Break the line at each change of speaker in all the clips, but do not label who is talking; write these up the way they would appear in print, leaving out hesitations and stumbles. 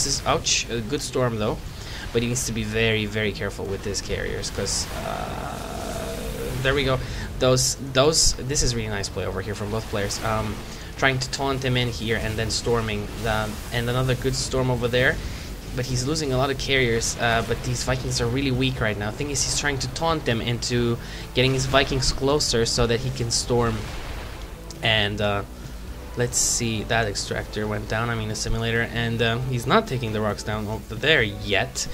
is, ouch, a good storm though, but he needs to be very, very careful with his carriers, because there we go. This is really nice play over here from both players. Trying to taunt him in here and then storming and another good storm over there. But he's losing a lot of carriers, but these Vikings are really weak right now. Thing is, he's trying to taunt them into getting his Vikings closer so that he can storm. And let's see, that extractor went down, I mean a simulator, and he's not taking the rocks down over there yet.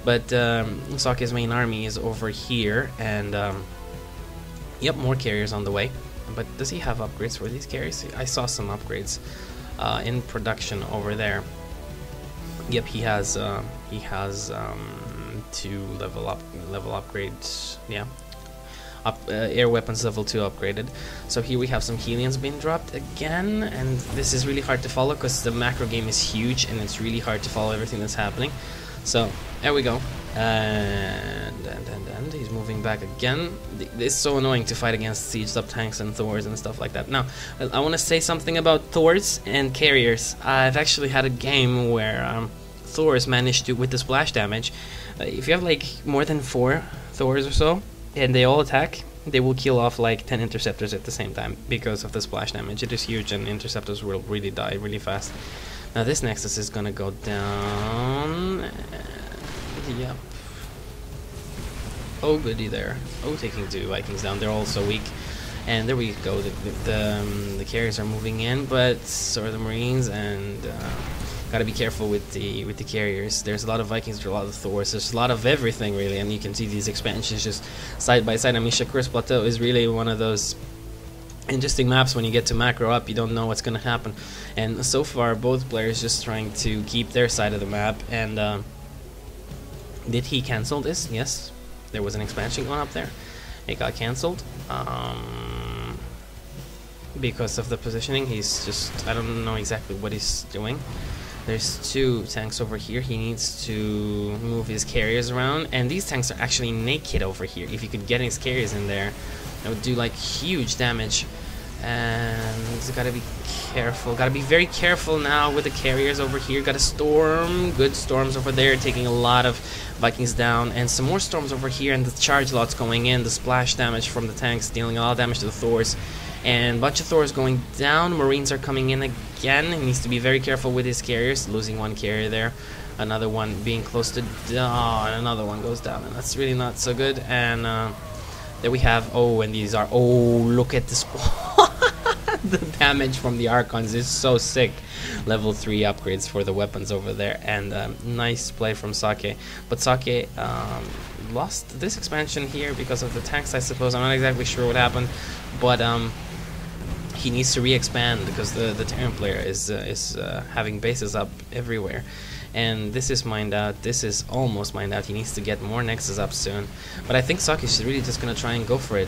But Socke's main army is over here, and yep, more carriers on the way. But does he have upgrades for these carriers? I saw some upgrades in production over there. Yep, he has 2 level upgrades. Yeah, air weapons level 2 upgraded. So here we have some Helions being dropped again, and this is really hard to follow because the macro game is huge and it's really hard to follow everything that's happening. So there we go, and he's moving back again. It's so annoying to fight against sieged up tanks and Thors and stuff like that. Now, I want to say something about Thors and carriers. I've actually had a game where Thors managed to, with the splash damage, if you have like more than 4 Thors or so, and they all attack, they will kill off like 10 interceptors at the same time because of the splash damage. It is huge, and interceptors will really die really fast. Now this Nexus is gonna go down. Yep. Oh goody there. Oh, taking 2 Vikings down. They're all so weak. And there we go. The carriers are moving in, but so are the Marines, and gotta be careful with the carriers. There's a lot of Vikings, there's a lot of Thors, there's a lot of everything really, and you can see these expansions just side by side. I mean, Shakur's Plateau is really one of those interesting maps. When you get to macro up, you don't know what's gonna happen, and so far both players just trying to keep their side of the map. And did he cancel this? Yes, there was an expansion going up there. It got cancelled because of the positioning. He's just, I don't know exactly what he's doing. There's 2 tanks over here. He needs to move his carriers around, and these tanks are actually naked over here. If you could get his carriers in there, that would do like huge damage. And he's gotta be careful. Gotta be very careful now with the carriers over here. Got a storm, good storms over there, taking a lot of Vikings down, and some more storms over here, and the charge lots going in. The splash damage from the tanks dealing a lot of damage to the Thors, and a bunch of Thors going down. Marines are coming in again. He needs to be very careful with his carriers. Losing 1 carrier there, another one being close to down, another one goes down, and that's really not so good. And there we have, oh, and these are, oh, look at this. The damage from the Archons is so sick. Level 3 upgrades for the weapons over there, and nice play from Socke. But Socke lost this expansion here because of the tanks, I suppose. I'm not exactly sure what happened, but he needs to re-expand because the Terran player is having bases up everywhere. And this is mined out. This is almost mined out. He needs to get more Nexus up soon. But I think Socke is really just going to try and go for it.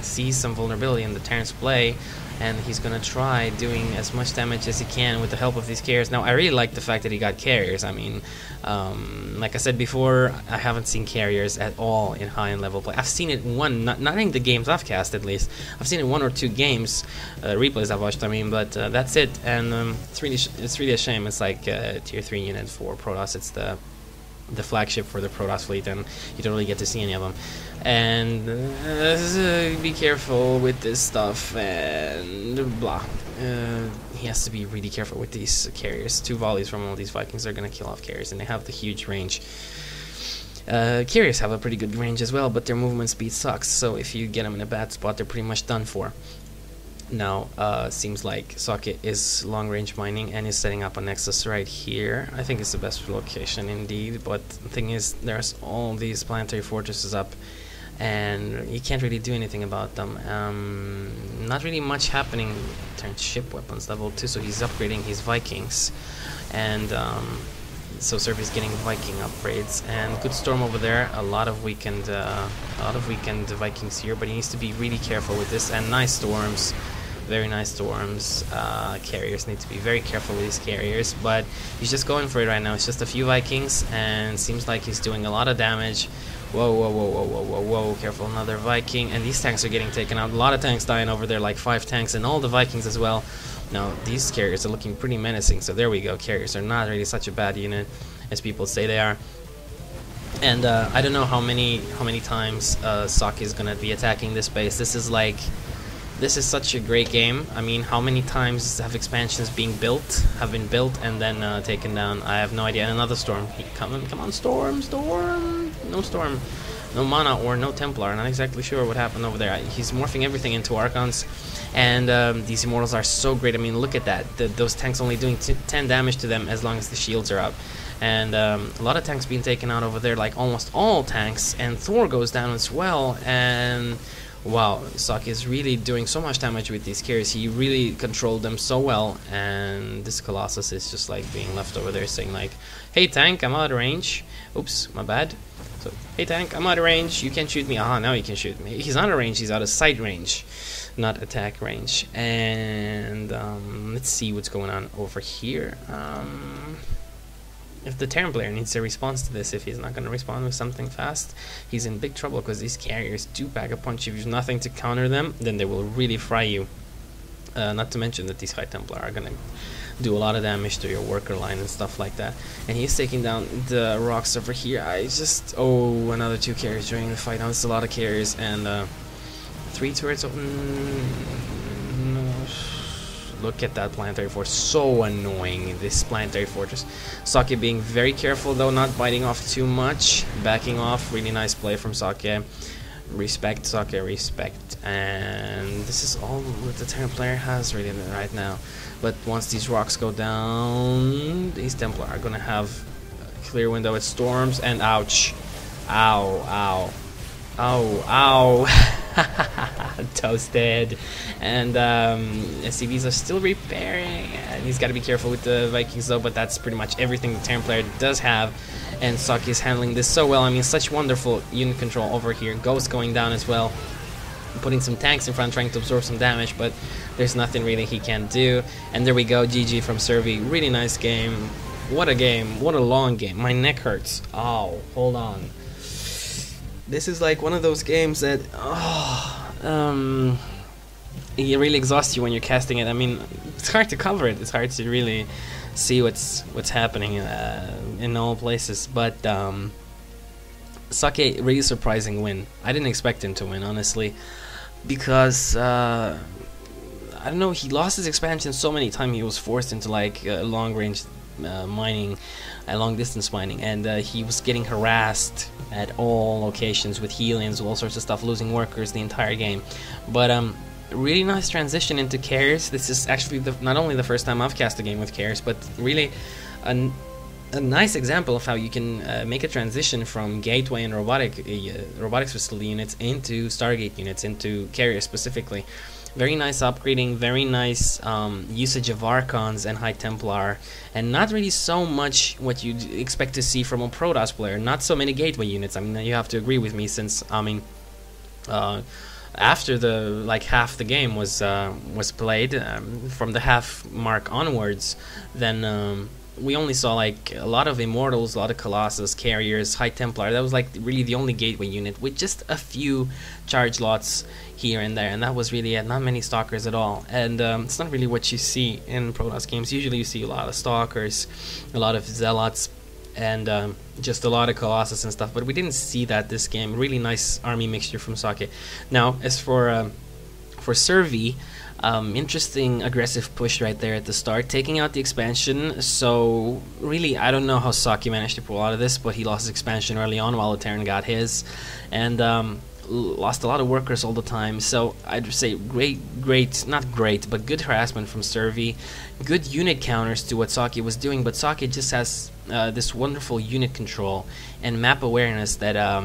See some vulnerability in the Terran's play, and he's going to try doing as much damage as he can with the help of these carriers. Now, I really like the fact that he got carriers. I mean, like I said before, I haven't seen carriers at all in high-end level play. I've seen it not in the games I've cast, at least. I've seen it 1 or 2 games, replays I've watched, I mean, but that's it. And it's really a shame. It's like tier 3 unit for Protoss. It's the flagship for the Protoss fleet, and you don't really get to see any of them. And be careful with this stuff, and blah. He has to be really careful with these carriers. 2 volleys from all these Vikings are going to kill off carriers, and they have the huge range. Carriers have a pretty good range as well, but their movement speed sucks, so if you get them in a bad spot, they're pretty much done for. Now, seems like Socke is long-range mining and is setting up a Nexus right here. I think it's the best location indeed, but the thing is, there's all these planetary fortresses up, and you can't really do anything about them. Not really much happening. Turn ship weapons level 2, so he's upgrading his Vikings, and so Servy's getting Viking upgrades, and good storm over there. A lot of weakened Vikings here, but he needs to be really careful with this. And nice storms. Very nice storms. Carriers need to be very careful with these carriers, but he's just going for it right now. It's just a few Vikings, and seems like he's doing a lot of damage. Whoa, whoa, whoa, whoa, whoa, whoa, whoa, careful, another Viking. And these tanks are getting taken out. A lot of tanks dying over there, like 5 tanks, and all the Vikings as well. Now these carriers are looking pretty menacing, so there we go. Carriers are not really such a bad unit as people say they are. And I don't know how many times Socke is gonna be attacking this base. This is such a great game. I mean, how many times have expansions been built and then taken down? I have no idea. And another storm. Come on, storm! No storm, no mana or no Templar. Not exactly sure what happened over there. He's morphing everything into Archons, and these Immortals are so great. I mean, look at that. Those tanks only doing 10 damage to them as long as the shields are up. And a lot of tanks being taken out over there, like almost all tanks, and Thor goes down as well. And wow, Socke is really doing so much damage with these carriers. He really controlled them so well, and this Colossus is just like being left over there saying like, hey tank, I'm out of range. Oops, my bad. So, hey tank, I'm out of range, you can't shoot me. Aha, now he can shoot me. He's out of range, he's out of sight range, not attack range. And let's see what's going on over here. If the Terran player needs a response to this, if he's not going to respond with something fast, he's in big trouble, because these carriers do pack a punch. If you have nothing to counter them, then they will really fry you. Not to mention that these High Templar are going to do a lot of damage to your worker line and stuff like that. And he's taking down the rocks over here. Oh, another 2 carriers joining the fight. Now it's a lot of carriers, and 3 turrets open. Look at that planetary fortress, so annoying, this planetary fortress. Socke being very careful though, not biting off too much, backing off. Really nice play from Socke. Respect, Socke, respect. And this is all that the Terran player has really right now. But once these rocks go down, these Templar are gonna have a clear window at storms, and ouch. Ow, ow. Oh, ow. Toasted. And SCVs are still repairing, and he's got to be careful with the Vikings though, but that's pretty much everything the Terran player does have, and Socke is handling this so well. I mean, such wonderful unit control over here. Ghost going down as well, putting some tanks in front, trying to absorb some damage, but there's nothing really he can do. And there we go, GG from Servy. Really nice game. What a game, what a long game. My neck hurts. Oh, hold on. This is like one of those games that, it really exhausts you when you're casting it. I mean, it's hard to cover it. It's hard to really see what's happening in all places. But Socke, really surprising win. I didn't expect him to win, honestly, because I don't know. He lost his expansion so many times. He was forced into like long range mining, long distance mining, and he was getting harassed at all locations with healings, all sorts of stuff, losing workers the entire game. But really nice transition into carriers. This is actually not only the first time I've cast a game with carriers, but really a nice example of how you can make a transition from gateway and robotics facility units into Stargate units, into carriers specifically. Very nice upgrading, very nice usage of Archons and High Templar, and not really so much what you'd expect to see from a Protoss player. Not so many gateway units. I mean, you have to agree with me, since I mean, after the half the game was played, from the half mark onwards, then we only saw like a lot of Immortals, a lot of Colossus, Carriers, High Templar. That was like really the only gateway unit, with just a few charge lots here and there, and that was really it. Not many Stalkers at all, and it's not really what you see in Protoss games. Usually you see a lot of Stalkers, a lot of Zealots, and just a lot of Colossus and stuff, but we didn't see that this game. Really nice army mixture from Socke. Now, as for Servy, interesting aggressive push right there at the start, taking out the expansion. So really, I don't know how Socke managed to pull out of this, but he lost his expansion early on while the Terran got his, and lost a lot of workers all the time. So I'd say not great, but good harassment from Servy. Good unit counters to what Socke was doing, but Socke just has this wonderful unit control and map awareness that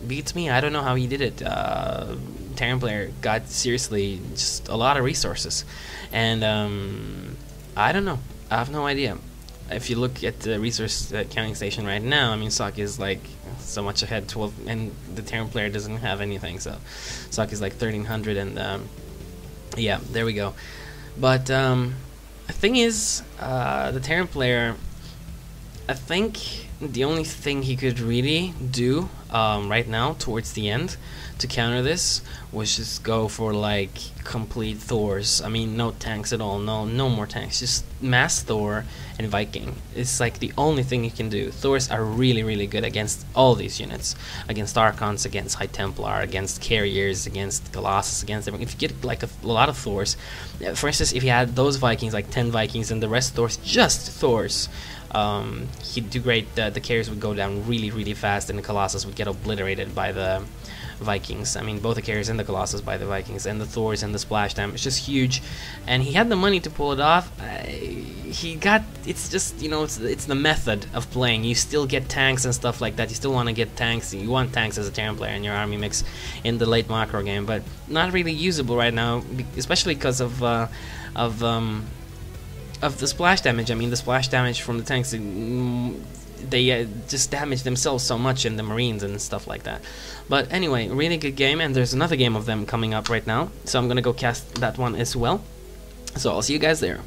beats me. I don't know how he did it. Terran player got seriously just a lot of resources, and I don't know. I have no idea. If you look at the resource counting station right now, I mean, Socke is like so much ahead, 12, and the Terran player doesn't have anything, so Socke is like 1300, and yeah, there we go. But the thing is, the Terran player I think the only thing he could really do right now towards the end to counter this was just go for like complete Thors. I mean, no tanks at all, no more tanks, just mass Thor and Viking. It's like the only thing you can do. Thors are really good against all these units, against Archons, against High Templar, against carriers, against Colossus, against everything. If you get like a lot of Thors, for instance, if you had those Vikings, like 10 Vikings, and the rest Thors, just Thors, he'd do great. The carriers would go down really fast, and the Colossus would get obliterated by the Vikings. I mean, both the carriers and the Colossus by the Vikings, and the Thors and the splash damage, just huge. And he had the money to pull it off. It's just, you know, it's the method of playing. You still get tanks and stuff like that. You still want to get tanks. You want tanks as a Terran player in your army mix in the late macro game, but not really usable right now, especially because of the splash damage. I mean, the splash damage from the tanks, they just damage themselves so much in the Marines and stuff like that. But anyway, really good game, and there's another game of them coming up right now, so I'm gonna go cast that one as well. So I'll see you guys there.